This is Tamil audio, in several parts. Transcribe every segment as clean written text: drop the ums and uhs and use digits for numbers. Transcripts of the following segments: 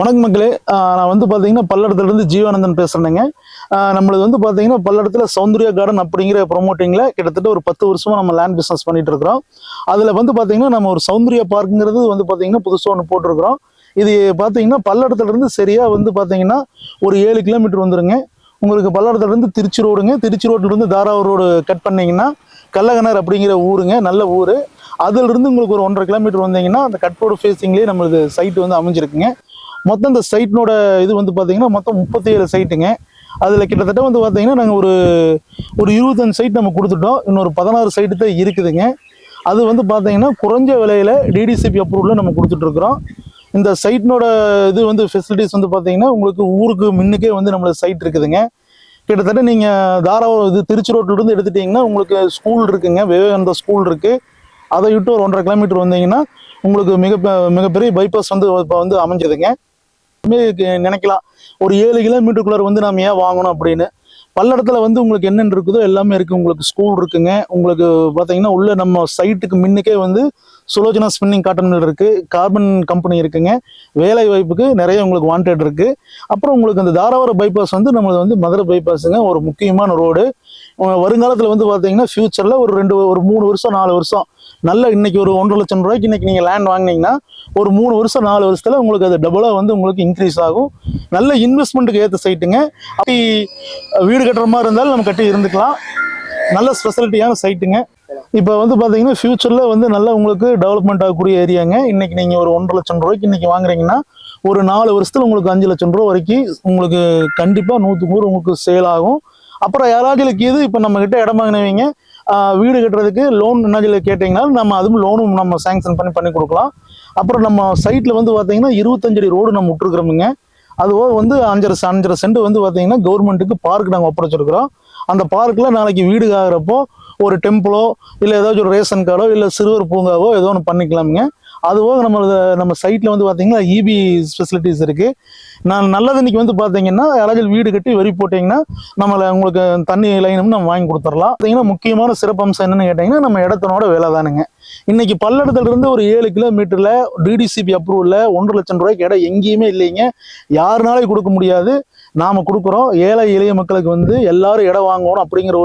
வணக்கம் மக்களே. நான் வந்து பார்த்தீங்கன்னா பல்லடத்துலேருந்து ஜீவானந்தன் பேசுகிறேங்க. நம்மளது வந்து பார்த்தீங்கன்னா பல்லடத்தில் சௌந்தர்யா கார்டன் அப்படிங்கிற ப்ரொமோட்டிங்கில் கிட்டத்தட்ட ஒரு 10 வருஷமாக நம்ம லேண்ட் பிஸ்னஸ் பண்ணிட்டு இருக்கிறோம். அதில் வந்து பார்த்தீங்கன்னா நம்ம ஒரு சௌந்தர்யா பார்க்குங்கிறது வந்து பார்த்தீங்கன்னா புதுசாக ஒன்று போட்டிருக்கிறோம். இது பார்த்தீங்கன்னா பல்லடத்துலேருந்து சரியாக வந்து பார்த்தீங்கன்னா ஒரு 7 கிலோமீட்டர் வந்துருங்க. உங்களுக்கு பல்லடத்துலேருந்து திருச்சி ரோடுங்க. திருச்சி ரோட்லேருந்து தாராவூர் ரோடு கட் பண்ணிங்கன்னா கள்ளகனர் அப்படிங்கிற ஊருங்க, நல்ல ஊர். அதிலிருந்து உங்களுக்கு ஒரு 1.5 கிலோமீட்டர் வந்தீங்கன்னா அந்த கட் ரோடு ஃபேஸிங்லேயே நம்மளது சைட்டு வந்து அமைஞ்சிருக்குங்க. மொத்தம் இந்த சைட்னோட இது வந்து பார்த்தீங்கன்னா மொத்தம் 37 சைட்டுங்க. அதில் கிட்டத்தட்ட வந்து பார்த்தீங்கன்னா நாங்கள் ஒரு 25 சைட் நம்ம கொடுத்துட்டோம். இன்னொரு 16 சைட்டு தான் இருக்குதுங்க. அது வந்து பார்த்தீங்கன்னா குறைஞ்ச விலையில் டிடிசிபி அப்ரூவலில் நம்ம கொடுத்துட்ருக்குறோம். இந்த சைட்னோட இது வந்து ஃபெசிலிட்டிஸ் வந்து பார்த்தீங்கன்னா உங்களுக்கு ஊருக்கு முன்னுக்கே வந்து நம்மளுக்கு சைட் இருக்குதுங்க. கிட்டத்தட்ட நீங்கள் தாராவூர் இது திருச்சி ரோட்லேருந்து எடுத்துட்டிங்கன்னா உங்களுக்கு ஸ்கூல் இருக்குங்க, விவேகானந்தா ஸ்கூல் இருக்குது. அதை விட்டு ஒரு 1.5 கிலோமீட்டர் வந்தீங்கன்னா உங்களுக்கு மிகப்பெரிய பைபாஸ் வந்து இப்போ வந்து அமைஞ்சதுங்க. நினைக்கலாம் ஒரு 7 கிலோமீட்டருக்குள்ள வந்து நாம ஏன் வாங்கணும் அப்படின்னு. பல்லடத்துல வந்து உங்களுக்கு என்னென்ன இருக்குதோ எல்லாமே இருக்கு. உங்களுக்கு ஸ்கூல் இருக்குங்க. உங்களுக்கு பார்த்தீங்கன்னா உள்ள நம்ம சைட்டுக்கு முன்னுக்கே வந்து சுலோச்சனா ஸ்பின்னிங் காட்டன் மில் இருக்கு, கார்பன் கம்பெனி இருக்குங்க. வேலை வாய்ப்புக்கு நிறைய உங்களுக்கு வாண்டட் இருக்கு. அப்புறம் உங்களுக்கு அந்த தாராவரம் பைபாஸ் வந்து நம்மளது வந்து மதுரை பைபாஸுங்க, ஒரு முக்கியமான ரோடு. வருங்காலத்தில் வந்து பார்த்தீங்கன்னா ஃபியூச்சரில் ஒரு 3 வருஷம் 4 வருஷம் நல்ல இன்னைக்கு ஒரு 1.5 லட்சம் ரூபாய்க்கு இன்னைக்கு நீங்கள் லேண்ட் வாங்கினீங்கன்னா ஒரு 3 வருஷம் 4 வருஷத்துல உங்களுக்கு அது டபுளாக வந்து உங்களுக்கு இன்க்ரீஸ் ஆகும். நல்ல இன்வெஸ்ட்மெண்ட்டுக்கு ஏற்ற சைட்டுங்க. அப்படி வீடு கட்டுற மாதிரி இருந்தாலும் நம்ம கட்டி இருந்துக்கலாம். நல்ல ஸ்பெசிலிட்டியான சைட்டுங்க. இப்போ வந்து பார்த்தீங்கன்னா ஃபியூச்சரில் வந்து நல்லா உங்களுக்கு டெவலப்மெண்ட் ஆகக்கூடிய ஏரியாங்க. இன்னைக்கு நீங்கள் ஒரு 1.5 லட்சம் ரூபாய்க்கு இன்னைக்கு வாங்குறீங்கன்னா ஒரு 4 வருஷத்துல உங்களுக்கு 5 லட்சம் ரூபா வரைக்கும் உங்களுக்கு கண்டிப்பாக 100% உங்களுக்கு சேல் ஆகும். அப்புறம் யாராச்சும் இது இப்போ நம்ம கிட்ட இடம் வாங்கினவங்க வீடு கட்டுறதுக்கு லோன் என்ன கேட்டிங்கன்னா நம்ம அதுவும் லோனும் நம்ம சேங்ஷன் பண்ணி கொடுக்கலாம். அப்புறம் நம்ம சைட்டில் வந்து பார்த்தீங்கன்னா 25 அடி ரோடு நம்ம விட்டுருக்குறோமுங்க. அதுவோ வந்து 5.5 சென்ட் வந்து பார்த்தீங்கன்னா கவர்மெண்ட்டுக்கு பார்க் நாங்கள் ஒப்படைச்சிருக்கிறோம். அந்த பார்க்கில் நாளைக்கு வீடு ஆகிறப்போ ஒரு டெம்பிளோ இல்லை ஏதாச்சும் ஒரு ரேஷன் கார்டோ இல்லை சிறுவர் பூங்காவோ ஏதோ ஒன்று பண்ணிக்கலாமுங்க. அதுபோக நம்ம சைட்டில் வந்து பார்த்தீங்கன்னா இபி ஃபெசிலிட்டிஸ் இருக்குது. நான் நல்லது இன்னைக்கு வந்து பார்த்தீங்கன்னா யாராச்சும் வீடு கட்டி வரி போட்டிங்கன்னா உங்களுக்கு தண்ணி லைனும் நம்ம வாங்கி கொடுத்துடலாம். பார்த்தீங்கன்னா முக்கியமான சிறப்பம்சம் என்னன்னு கேட்டிங்கன்னா நம்ம இடத்தினோட வேலை தானுங்க. இன்னைக்கு பல்லடத்துலேருந்து ஒரு 7 கிலோமீட்டரில் டிடிசிபி அப்ரூவலில் 1.5 லட்சம் ரூபாய்க்கு இடம் எங்கேயுமே இல்லைங்க. யாருனாலும் கொடுக்க முடியாது. நாம் கொடுக்குறோம். ஏழை எளிய மக்களுக்கு வந்து எல்லாரும் இடம் வாங்கணும் அப்படிங்கிற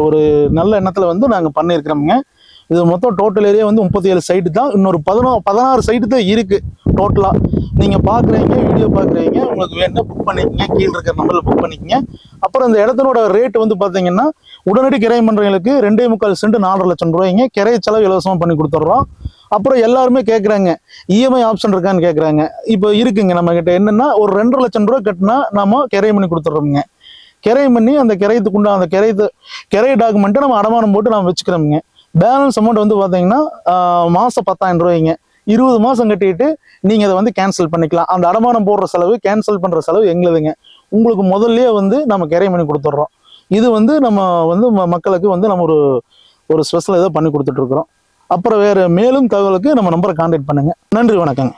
ஒரு நல்ல எண்ணத்தில் வந்து நாங்கள் பண்ணியிருக்கிறோமுங்க. இது மொத்தம் டோட்டல் ஏரியா வந்து 37 சைட்டு தான். இன்னொரு 16 சைட்டு தான் இருக்குது டோட்டலாக. நீங்கள் பார்க்குறீங்க, வீடியோ பார்க்குறீங்க, உங்களுக்கு வேணும்னா புக் பண்ணிக்கங்க, கீழே இருக்கிற நம்பரில் புக் பண்ணிக்கங்க. அப்புறம் இந்த இடத்தினோட ரேட் வந்து பார்த்தீங்கன்னா உடனடி கிரையம் பண்ணுறவங்களுக்கு 2.25 சென்ட் 4.5 லட்சம் ரூபாய்ங்க. கிரைய செலவு இலவசமாக பண்ணி கொடுத்துட்றோம். அப்புறம் எல்லாருமே கேட்குறாங்க இஎம்ஐ ஆப்ஷன் இருக்கான்னு கேட்குறாங்க. இப்போ இருக்குங்க நம்ம கிட்ட. என்னென்னா ஒரு 2.5 லட்சம் ரூபா கட்டினா நம்ம கிரையம் பண்ணி கொடுத்துட்றோமுங்க. கிரையம் பண்ணி அந்த கிரையத்துக்குண்டா அந்த கிரைய டாக்குமெண்ட்டை நம்ம அடமானம் போட்டு நம்ம வச்சுக்கிறோமுங்க. பேலன்ஸ் அமௌண்ட் வந்து பார்த்தீங்கன்னா மாதம் 10,000 ரூபாய்ங்க. 20 மாதம் கட்டிட்டு நீங்கள் அதை வந்து கேன்சல் பண்ணிக்கலாம். அந்த அடமானம் போடுற செலவு, கேன்சல் பண்ணுற செலவு எங்களுதுங்க. உங்களுக்கு முதல்லையே வந்து நம்ம கிரையம் பண்ணி கொடுத்துட்றோம். இது வந்து நம்ம வந்து மக்களுக்கு வந்து நம்ம ஒரு ஸ்பெஷல் ஏதோ பண்ணி கொடுத்துட்ருக்குறோம். அப்புறம் வேறு மேலும் தகவலுக்கு நம்ம நம்பரை கான்டாக்ட் பண்ணுங்கள். நன்றி, வணக்கங்க.